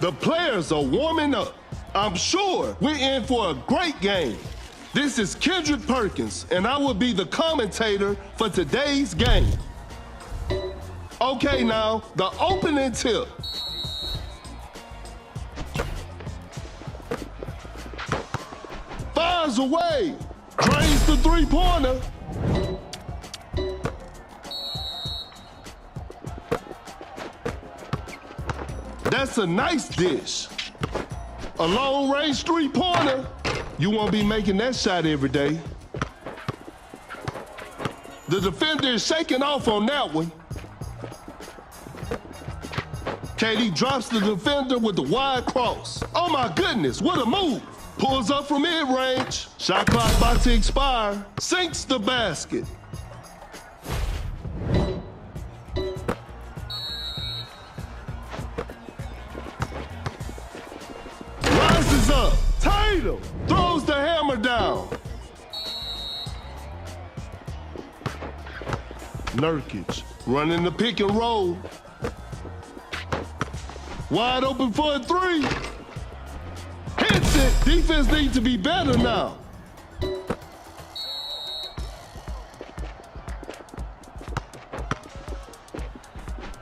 The players are warming up. I'm sure we're in for a great game. This is Kendrick Perkins, and I will be the commentator for today's game. Okay, now, the opening tip. Fires away. Drains the three-pointer. That's a nice dish. A long-range three-pointer. You won't be making that shot every day. The defender is shaking off on that one. KD drops the defender with the wide cross. Oh my goodness, what a move. Pulls up from mid-range. Shot clock about to expire. Sinks the basket. Rises up. Tatum throws the hammer down. Nurkic running the pick and roll. Wide open for a three. Hits it. Defense needs to be better now. To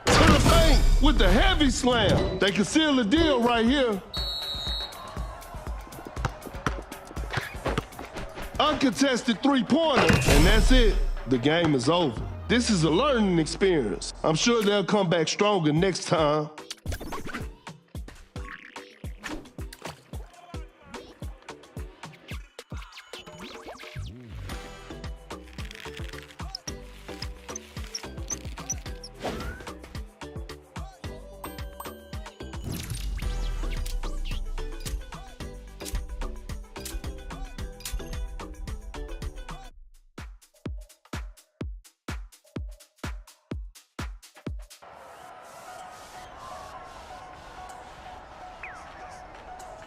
the paint with the heavy slam. They can seal the deal right here. Uncontested three-pointer, and that's it. The game is over. This is a learning experience. I'm sure they'll come back stronger next time.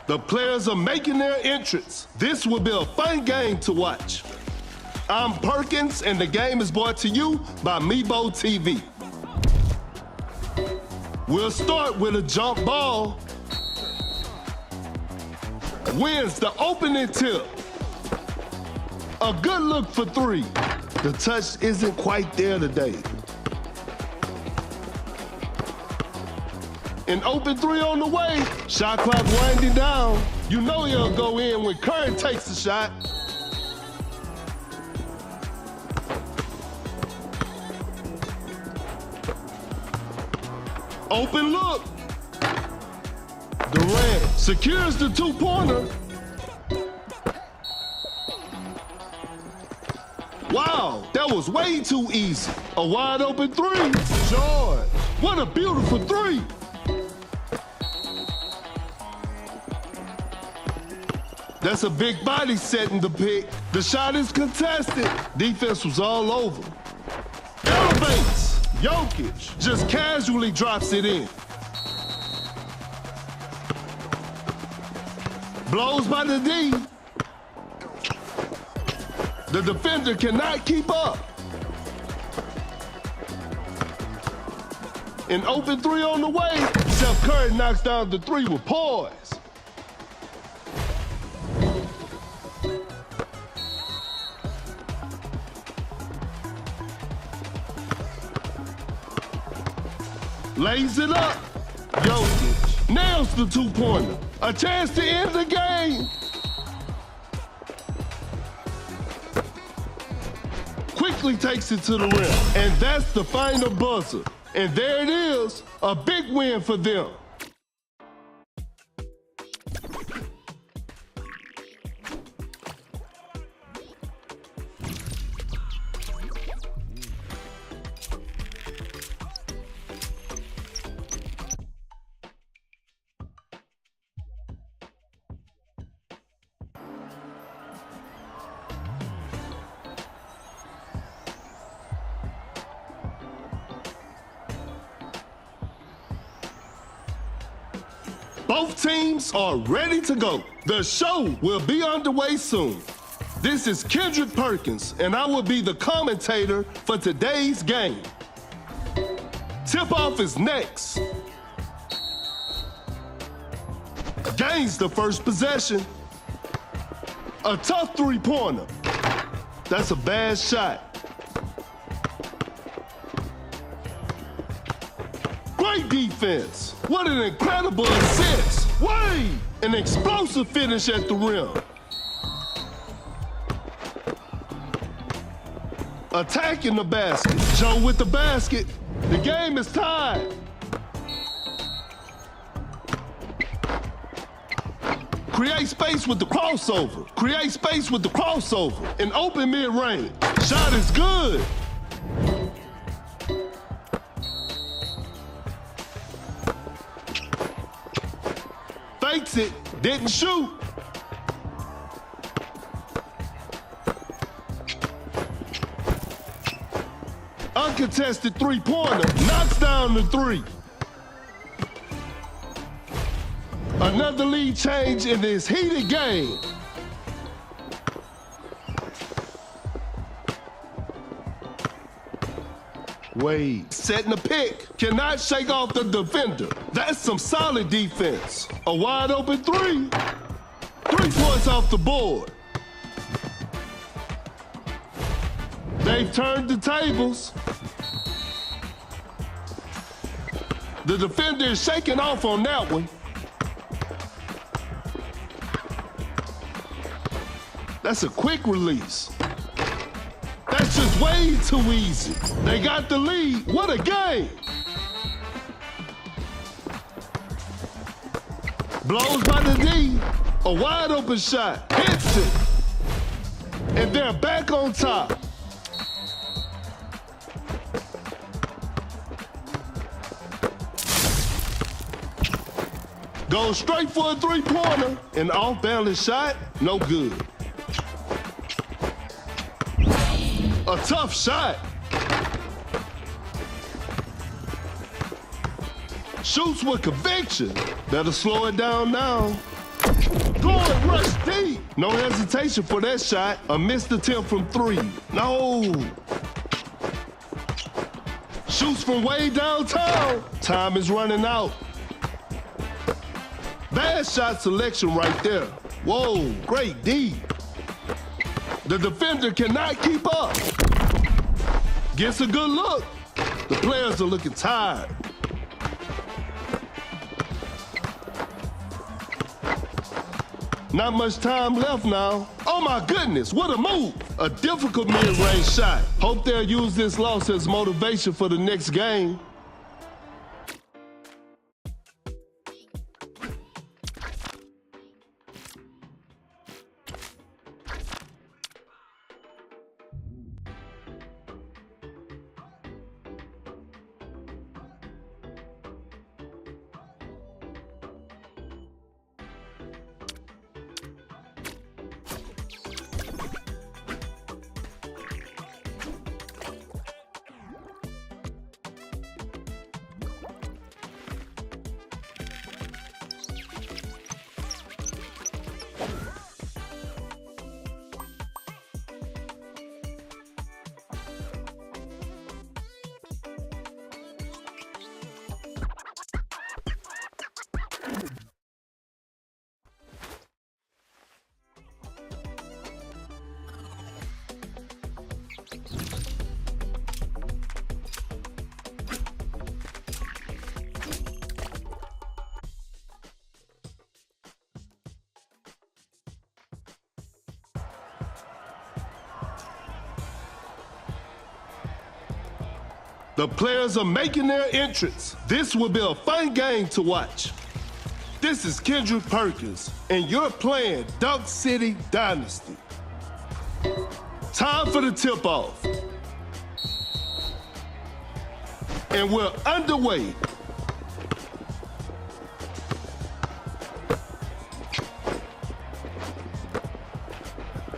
The players are making their entrance. This will be a fun game to watch. I'm Perkins, and the game is brought to you by Mebo TV. We'll start with a jump ball. Wins the opening tip. A good look for three. The touch isn't quite there today. An open three on the way. Shot clock winding down. You know he'll go in when Curry takes the shot. Open look. Durant secures the two-pointer. Wow, that was way too easy. A wide open three. George, what a beautiful three. That's a big body setting the pick. The shot is contested. Defense was all over. Elevates. Jokic just casually drops it in. Blows by the D. The defender cannot keep up. An open three on the way. Steph Curry knocks down the three with poise. Lays it up. Jokic nails the two-pointer. A chance to end the game. Quickly takes it to the rim. And that's the final buzzer. And there it is, a big win for them. Both teams are ready to go. The show will be underway soon. This is Kendrick Perkins, and I will be the commentator for today's game. Tip-off is next. Gains the first possession. A tough three-pointer. That's a bad shot. Great defense. What an incredible assist. Wade, an explosive finish at the rim. Attacking the basket. Joe with the basket. The game is tied. Create space with the crossover. Create space with the crossover. An open mid-range. Shot is good. Fakes it. Didn't shoot. Uncontested three-pointer. Knocks down the three. Another lead change in this heated game. Wade setting the pick. Cannot shake off the defender. That's some solid defense. A wide open three. 3 points off the board. They've turned the tables. The defender is shaking off on that one. That's a quick release. That's just way too easy. They got the lead. What a game. Blows by the D. A wide open shot. Hits it. And they're back on top. Goes straight for a three-pointer. An off-balance shot. No good. A tough shot. Shoots with conviction. Better slow it down now. Going rush deep. No hesitation for that shot. A missed attempt from three. No. Shoots from way downtown. Time is running out. Bad shot selection right there. Whoa, great D. The defender cannot keep up. Gets a good look. The players are looking tired. Not much time left now. Oh my goodness, what a move. A difficult mid-range shot. Hope they'll use this loss as motivation for the next game. The players are making their entrance. This will be a fun game to watch. This is Kendrick Perkins, and you're playing Dunk City Dynasty. Time for the tip-off. And we're underway.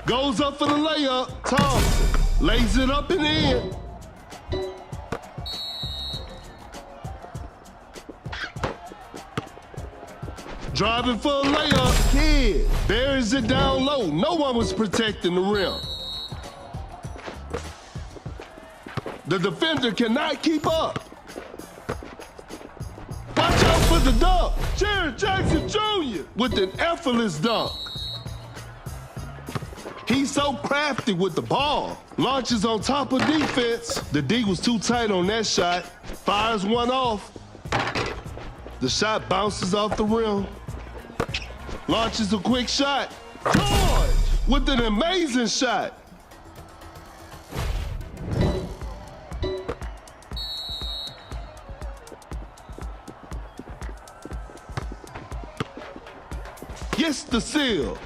Goes up for the layup. Thompson lays it up and in. Driving for a layup. Kid buries it down low. No one was protecting the rim. The defender cannot keep up. Watch out for the dunk. Jared Jackson Jr. with an effortless dunk. He's so crafty with the ball. Launches on top of defense. The D was too tight on that shot. Fires one off. The shot bounces off the rim. Launches a quick shot. George with an amazing shot. Gets the seal.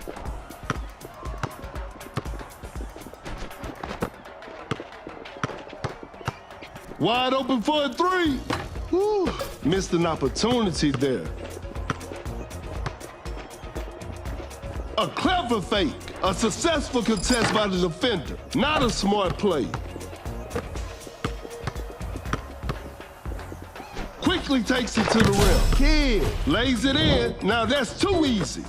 Wide open for a three. Whew. Missed an opportunity there. A clever fake. A successful contest by the defender. Not a smart play. Quickly takes it to the rim. Kid lays it in. Now that's too easy.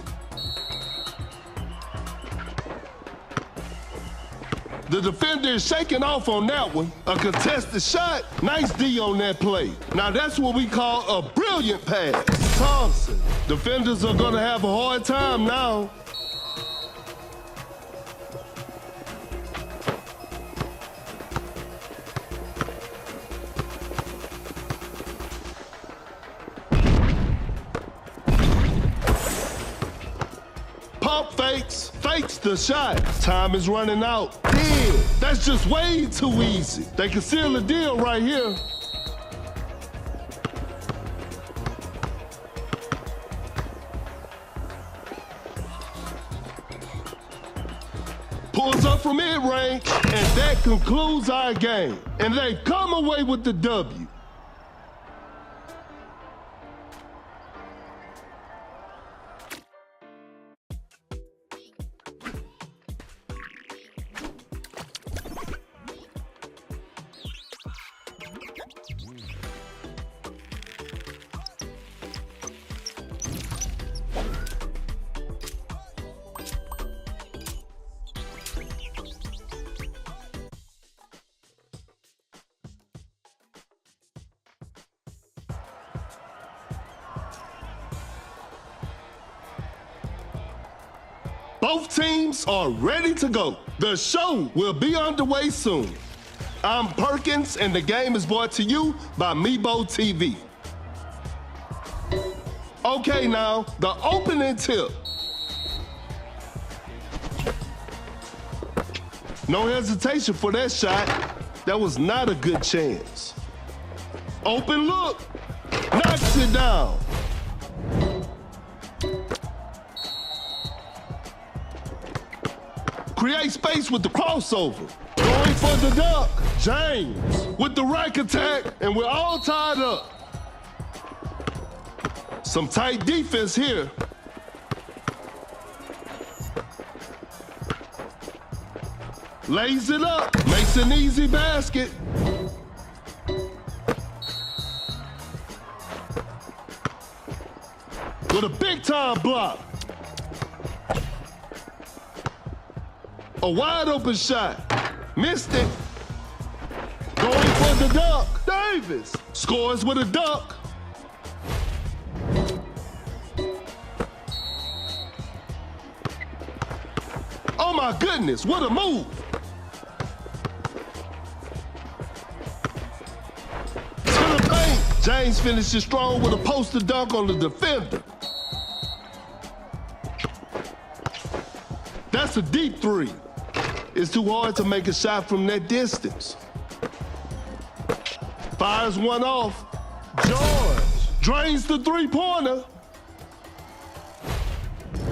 The defender is shaking off on that one. A contested shot. Nice D on that play. Now that's what we call a brilliant pass. Thompson. Defenders are gonna have a hard time now. Pump fakes the shot. Time is running out. Deal. That's just way too easy. They can seal the deal right here. Pulls up from mid-range, and that concludes our game. And they've come away with the W. Both teams are ready to go. The show will be underway soon. I'm Perkins, and the game is brought to you by Mebo TV. Okay, now, the opening tip. No hesitation for that shot. That was not a good chance. Open look. Knocks it down. Create space with the crossover. Going for the dunk. James with the rack attack, and we're all tied up. Some tight defense here. Lays it up. Makes an easy basket. With a big-time block. A wide open shot. Missed it. Going for the dunk. Davis scores with a dunk. Oh my goodness, what a move. To the paint. James finishes strong with a poster dunk on the defender. That's a deep three. It's too hard to make a shot from that distance. Fires one off. George drains the three-pointer.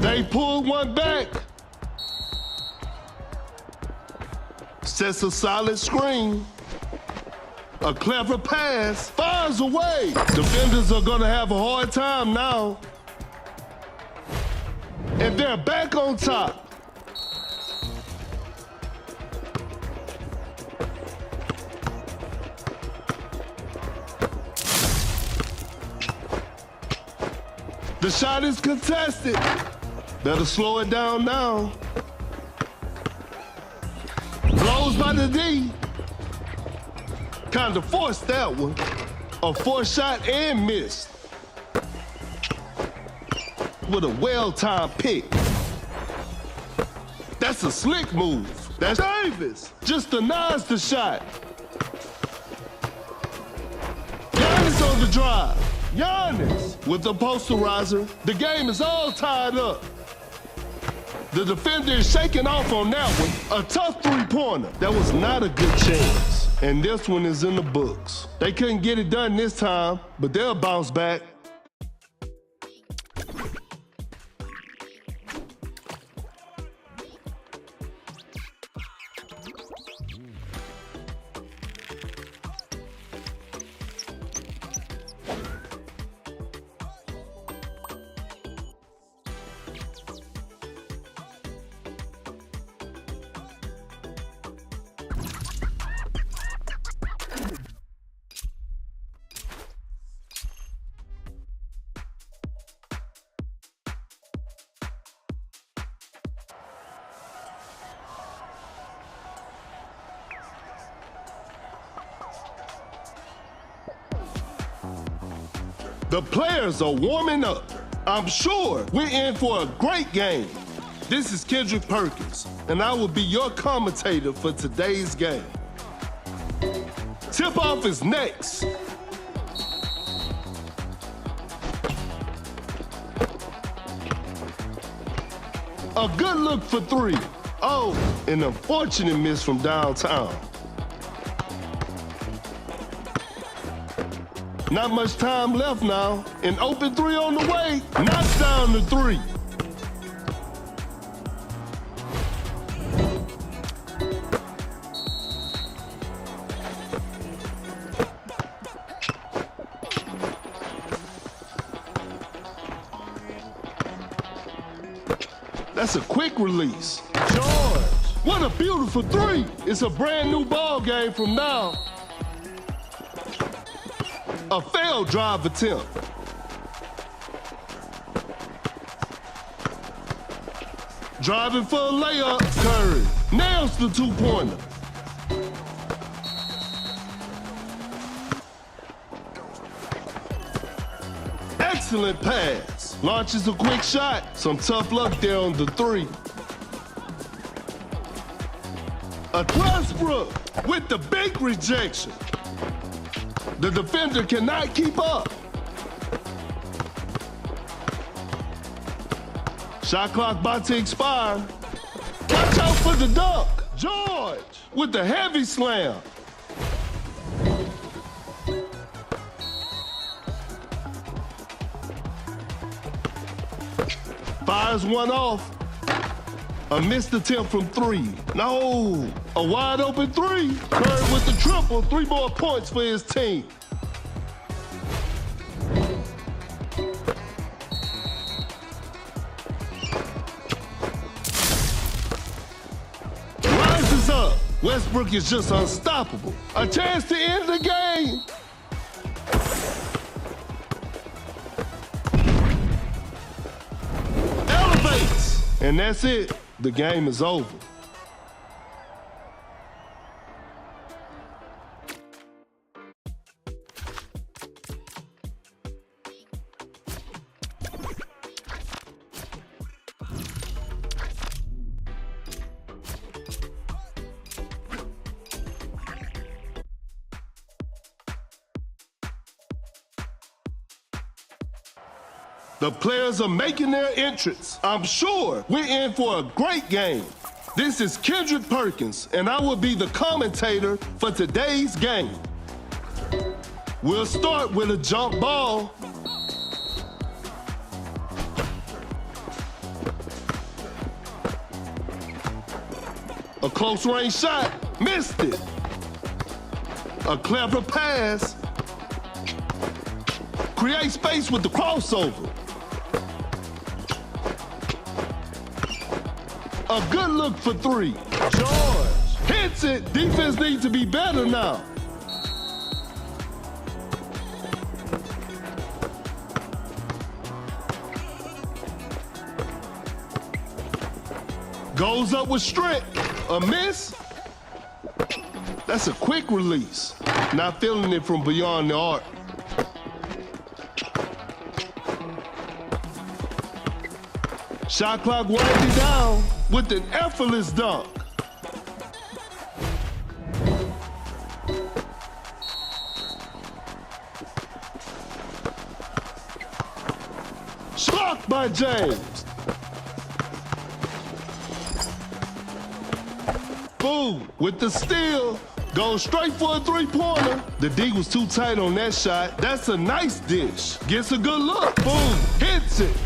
They pull one back. Sets a solid screen. A clever pass. Fires away. Defenders are gonna have a hard time now. And they're back on top. The shot is contested. Better slow it down now. Blows by the D. Kind of forced that one. A forced shot and missed. with a well-timed pick. That's a slick move. That's Davis. Just denies the shot. Giannis on the drive. Giannis with the posterizer. The game is all tied up. The defender is shaking off on that one. A tough three-pointer. That was not a good chance. And this one is in the books. They couldn't get it done this time, but they'll bounce back. The players are warming up. I'm sure we're in for a great game. This is Kendrick Perkins, and I will be your commentator for today's game. Tip-off is next. A good look for three. Oh, an unfortunate miss from downtown. Not much time left now. An open three on the way. Knocks down the three. That's a quick release. George, what a beautiful three. It's a brand new ball game from now. A failed drive attempt. Driving for a layup. Curry nails the two-pointer. Excellent pass. Launches a quick shot. Some tough luck there on the three. A Westbrook with the big rejection. The defender cannot keep up. Shot clock about to expire. Watch out for the dunk. George with the heavy slam. Fires one off. A missed attempt from three. No, a wide open three. Curry with the triple, 3 more points for his team. Rises up. Westbrook is just unstoppable. A chance to end the game. Elevates. And that's it. The game is over. The players are making their entrance. I'm sure we're in for a great game. This is Kendrick Perkins, and I will be the commentator for today's game. We'll start with a jump ball. A close range shot, missed it. A clever pass. Create space with the crossover. A good look for three. George hits it. Defense needs to be better now. Goes up with strength. A miss. That's a quick release. Not feeling it from beyond the arc. Shot clock winding down with an effortless dunk. Blocked by James. Boom, with the steal. Goes straight for a three-pointer. The D was too tight on that shot. That's a nice dish. Gets a good look. Boom, hits it.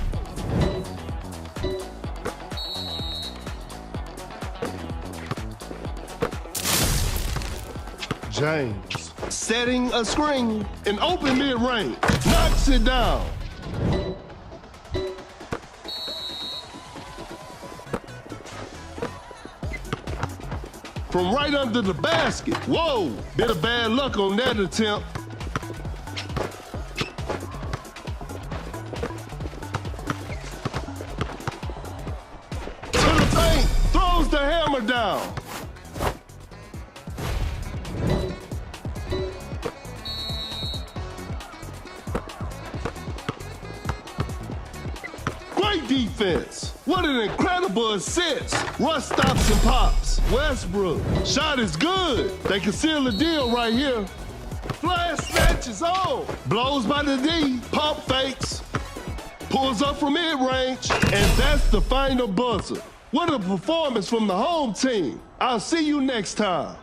James, setting a screen, an open mid-range, knocks it down. From right under the basket. Whoa, bit of bad luck on that attempt. To the paint, throws the hammer down. Great defense. What an incredible assist. Russ stops and pops. Westbrook. Shot is good. They can seal the deal right here. Flash snatches on. Blows by the D. Pump fakes. Pulls up from mid-range. And that's the final buzzer. What a performance from the home team. I'll see you next time.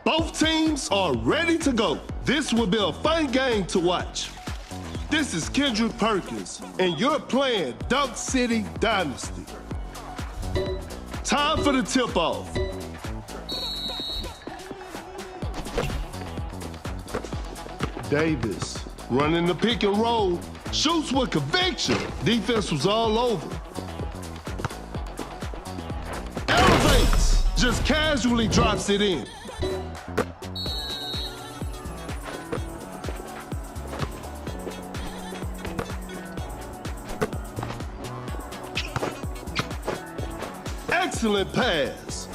Both teams are ready to go. This will be a fun game to watch. This is Kendrick Perkins, and you're playing Dunk City Dynasty. Time for the tip-off. Davis running the pick and roll, shoots with conviction. Defense was all over. Elevates, just casually drops it in. Excellent pass.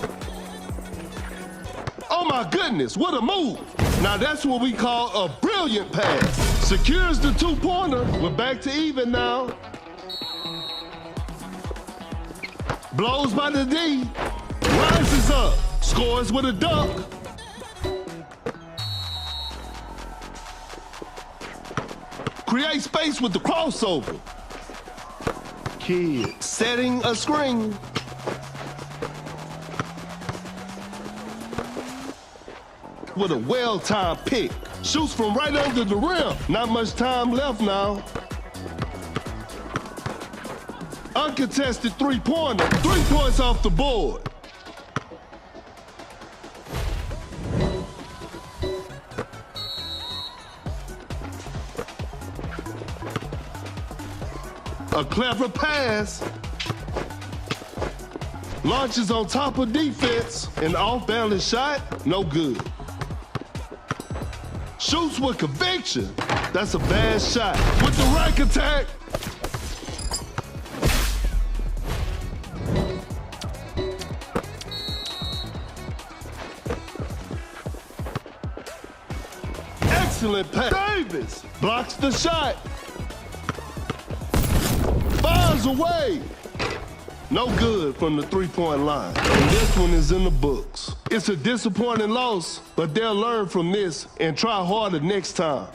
Oh my goodness, what a move. Now that's what we call a brilliant pass. Secures the two-pointer. We're back to even now. Blows by the D. Rises up. Scores with a dunk. Create space with the crossover. Kid setting a screen. With a well-timed pick. Shoots from right under the rim. Not much time left now. Uncontested three-pointer. 3 points off the board. A clever pass. Launches on top of defense. An off-balance shot, no good. Shoots with conviction. That's a bad shot. With the rack attack. Excellent pass. Davis blocks the shot. Fires away. No good from the three-point line. And this one is in the books. It's a disappointing loss, but they'll learn from this and try harder next time.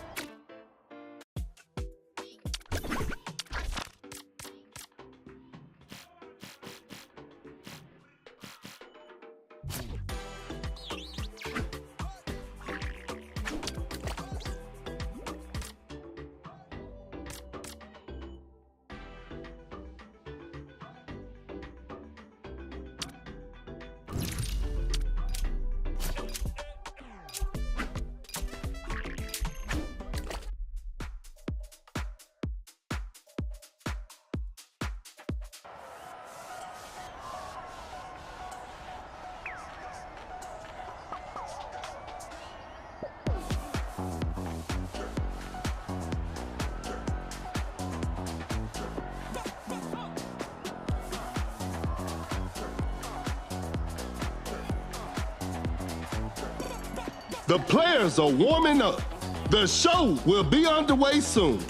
The players are warming up. The show will be underway soon.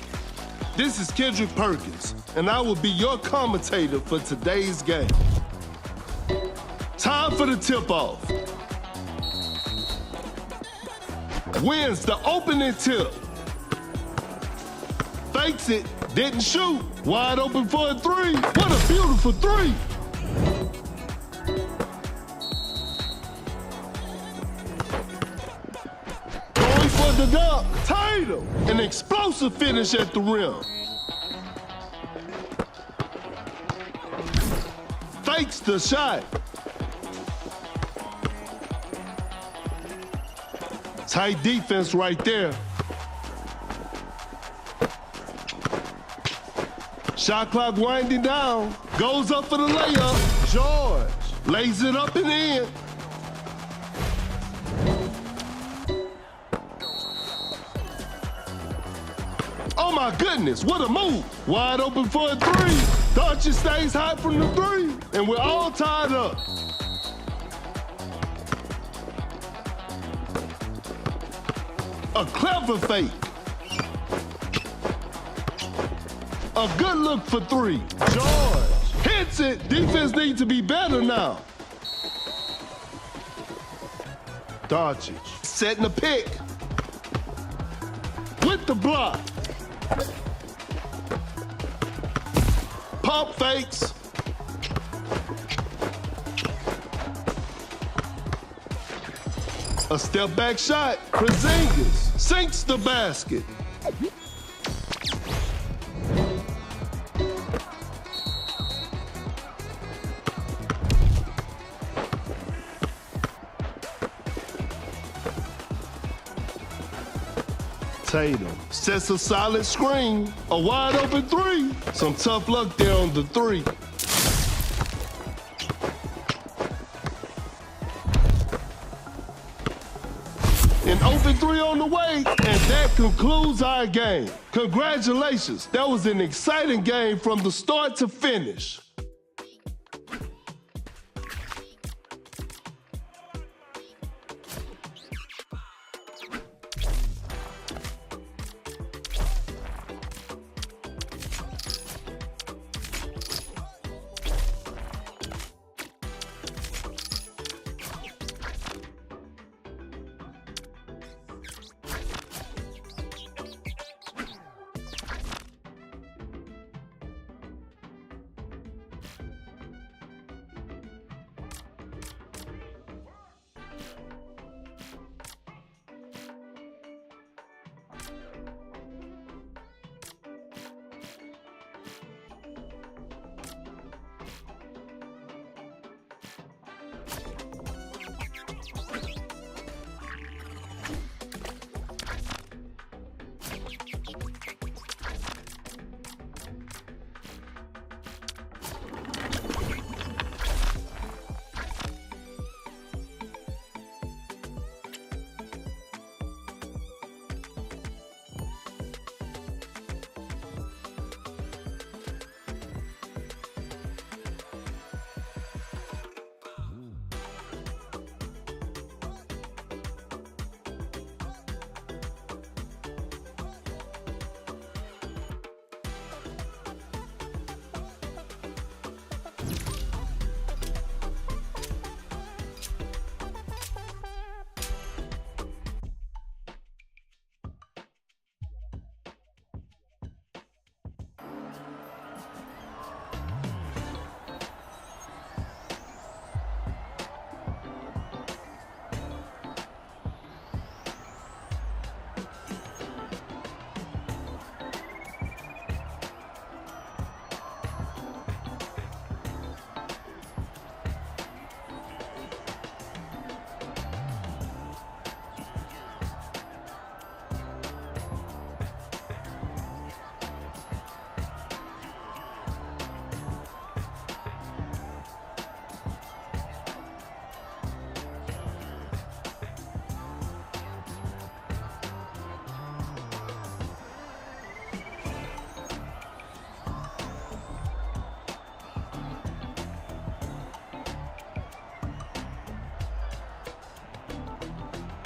This is Kendrick Perkins, and I will be your commentator for today's game. Time for the tip-off. Wins the opening tip. Fakes it, didn't shoot. Wide open for a three. What a beautiful three. The dunk, Tatum, an explosive finish at the rim. Fakes the shot. Tight defense right there. Shot clock winding down. Goes up for the layup. George lays it up and in. Oh my goodness, what a move. Wide open for a three. Doncic stays hot from the three, and we're all tied up. A clever fake. A good look for three. George hits it. Defense needs to be better now. Doncic setting the pick. With the block. Pump fakes. A step back shot. Porzingis sinks the basket. Tatum sets a solid screen, a wide open three. Some tough luck there on the three. An open three on the way, and that concludes our game. Congratulations, that was an exciting game from the start to finish.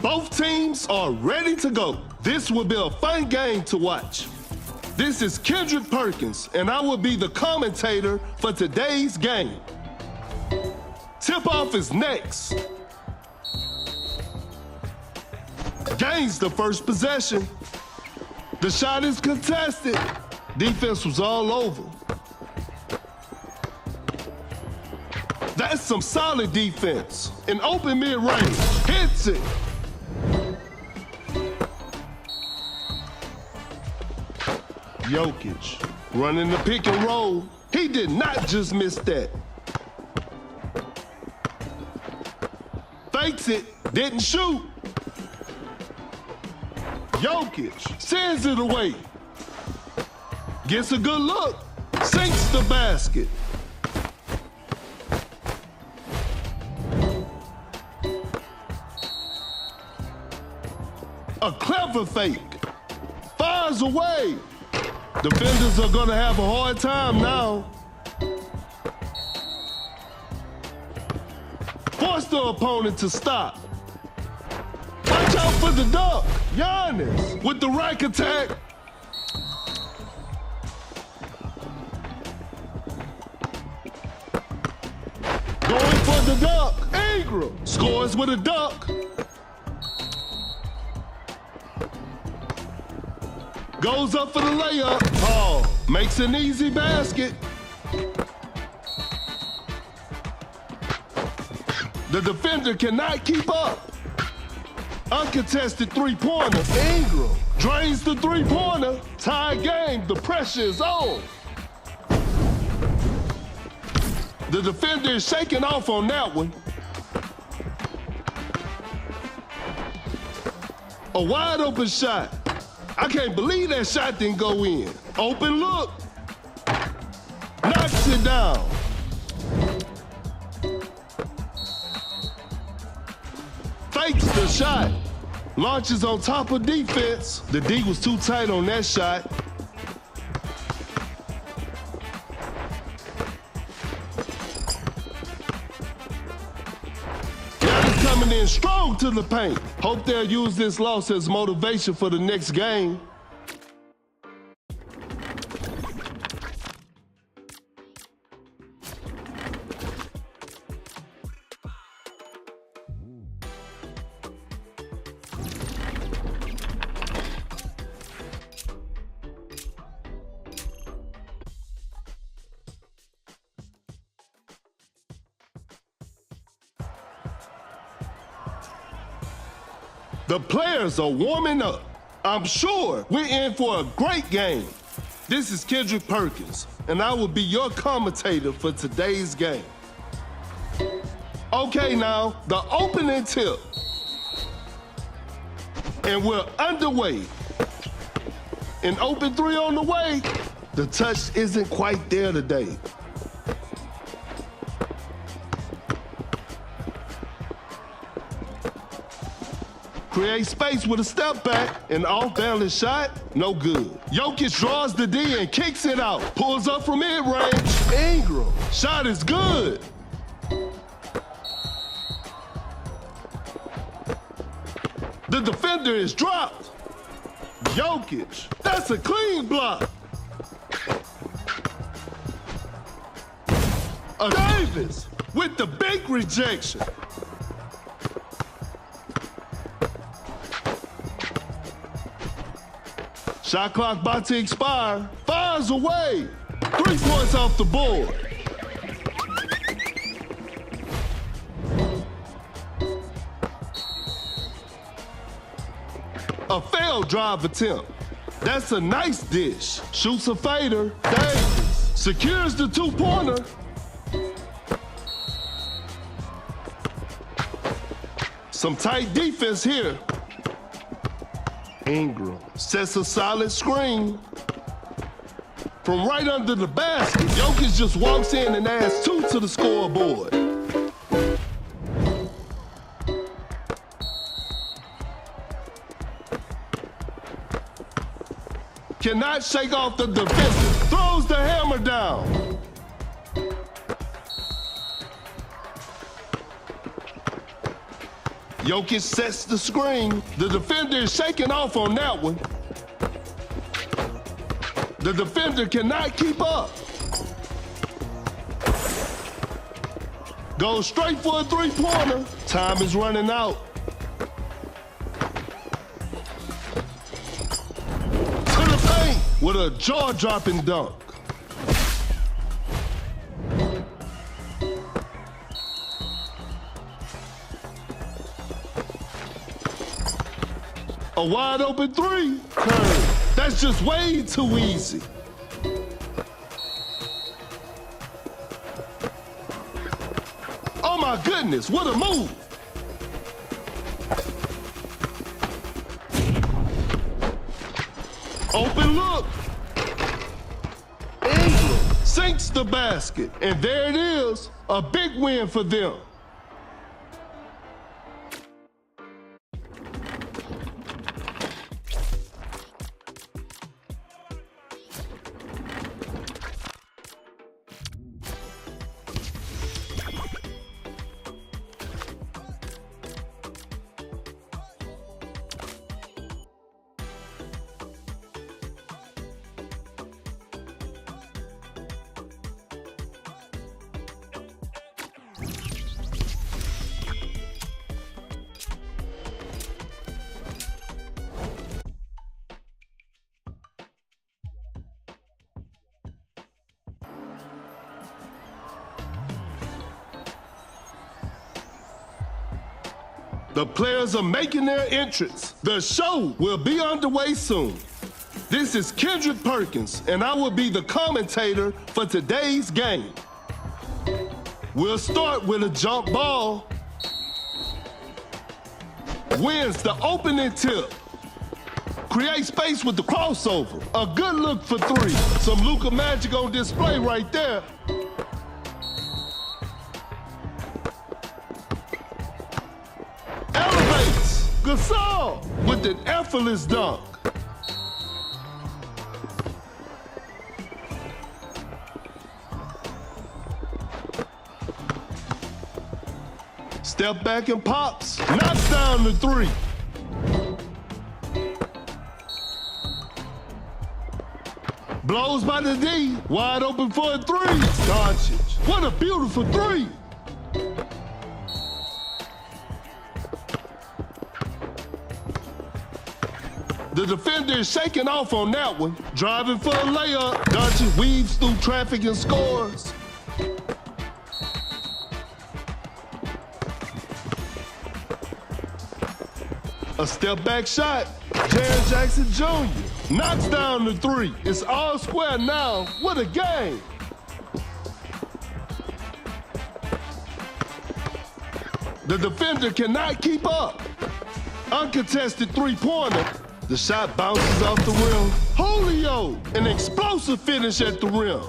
Both teams are ready to go. This will be a fun game to watch. This is Kendrick Perkins, and I will be the commentator for today's game. Tip-off is next. Gains the first possession. The shot is contested. Defense was all over. That's some solid defense. An open mid-range. Hits it. Jokic running the pick and roll. He did not just miss that. Fakes it, didn't shoot. Jokic sends it away. Gets a good look, sinks the basket. A clever fake. Fires away. Defenders are gonna have a hard time now. Force the opponent to stop. Watch out for the dunk. Giannis with the rack attack. Going for the dunk. Ingram scores with a dunk. Goes up for the layup. Paul makes an easy basket. The defender cannot keep up. Uncontested three-pointer. Ingram drains the three-pointer. Tie game. The pressure is on. The defender is shaking off on that one. A wide open shot. I can't believe that shot didn't go in. Open look. Knocks it down. Fakes the shot. Launches on top of defense. The D was too tight on that shot. Coming in strong to the paint. Hope they'll use this loss as motivation for the next game. The players are warming up. I'm sure we're in for a great game. This is Kendrick Perkins, and I will be your commentator for today's game. Okay, now, the opening tip. And we're underway. An open three on the way. The touch isn't quite there today. Create space with a step back, an off-balance shot, no good. Jokic draws the D and kicks it out. Pulls up from mid-range. Ingram, shot is good. The defender is dropped. Jokic, that's a clean block. Davis with the big rejection. Shot clock about to expire. Fires away. 3 points off the board. A failed drive attempt. That's a nice dish. Shoots a fader. Davis secures the two-pointer. Some tight defense here. Ingram sets a solid screen. From right under the basket, Jokic just walks in and adds 2 to the scoreboard. Cannot shake off the defender. Throws the hammer down. Jokic sets the screen. The defender is shaking off on that one. The defender cannot keep up. Goes straight for a three-pointer. Time is running out. To the paint with a jaw-dropping dunk. A wide open three. That's just way too easy. Oh my goodness, what a move. Open look. Ingram sinks the basket. And there it is, a big win for them. The players are making their entrance. The show will be underway soon. This is Kendrick Perkins, and I will be the commentator for today's game. We'll start with a jump ball. Wins the opening tip. Create space with the crossover. A good look for three. Some Luka magic on display right there. Gasol with an effortless dunk. Step back and pops. Knocks down the three. Blows by the D. Wide open for a three. Doncic. What a beautiful three. The defender is shaking off on that one. Driving for a layup. Doncic weaves through traffic and scores. A step back shot. Jaren Jackson Jr. knocks down the three. It's all square now. What a game. The defender cannot keep up. Uncontested three-pointer. The shot bounces off the rim. Julio, an explosive finish at the rim.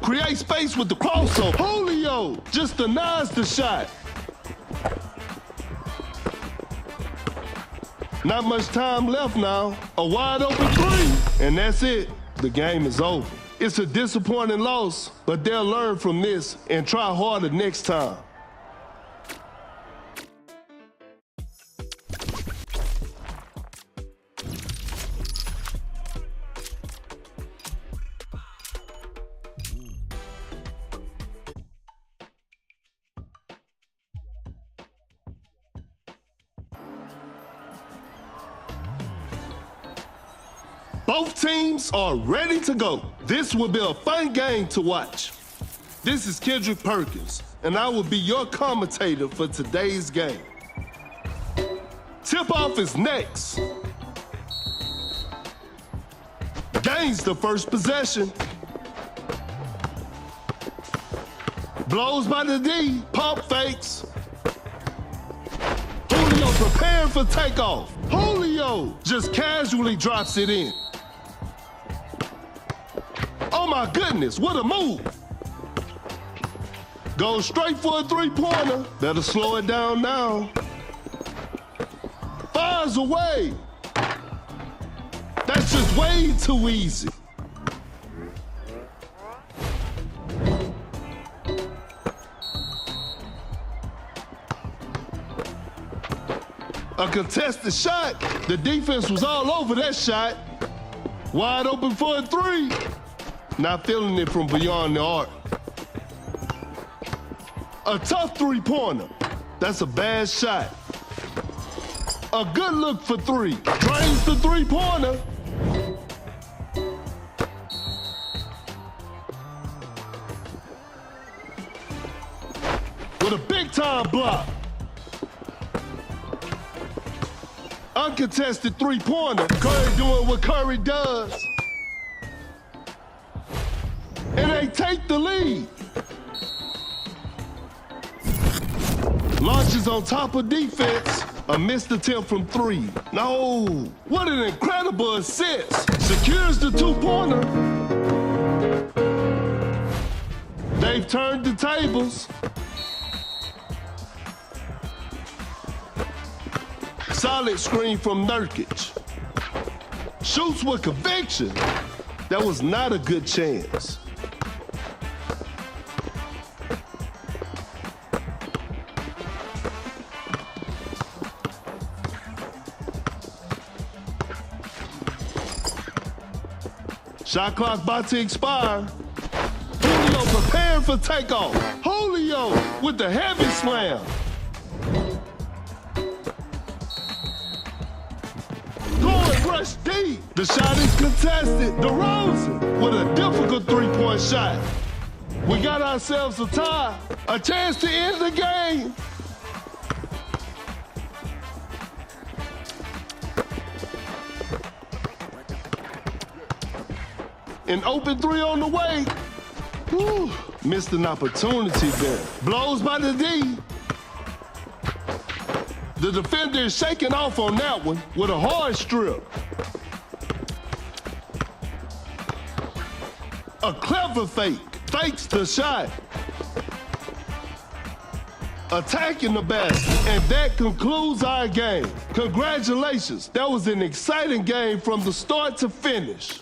Create space with the crossover. Julio just denies the shot. Not much time left now. A wide open three, and that's it. The game is over. It's a disappointing loss, but they'll learn from this and try harder next time. Both teams are ready to go. This will be a fun game to watch. This is Kendrick Perkins, and I will be your commentator for today's game. Tip-off is next. Gains the first possession. Blows by the D, pump fakes. Julio preparing for takeoff. Julio just casually drops it in. Oh my goodness, what a move. Goes straight for a three-pointer. Better slow it down now. Fires away. That's just way too easy. A contested shot. The defense was all over that shot. Wide open for a three. Not feeling it from beyond the arc. A tough three-pointer. That's a bad shot. A good look for three. Drains the three-pointer. With a big-time block. Uncontested three-pointer. Curry doing what Curry does. And they take the lead. Launches on top of defense. A missed attempt from three. No. What an incredible assist. Secures the two-pointer. They've turned the tables. Solid screen from Nurkic. Shoots with conviction. That was not a good chance. Shot clock about to expire. Julio preparing for takeoff. Julio with the heavy slam. Going rush deep. The shot is contested. DeRozan with a difficult three-point shot. We got ourselves a tie. A chance to end the game. An open three on the way. Whew. Missed an opportunity there. Blows by the D. The defender is shaking off on that one with a hard strip. A clever fake. Fakes the shot. Attacking the basket. And that concludes our game. Congratulations. That was an exciting game from the start to finish.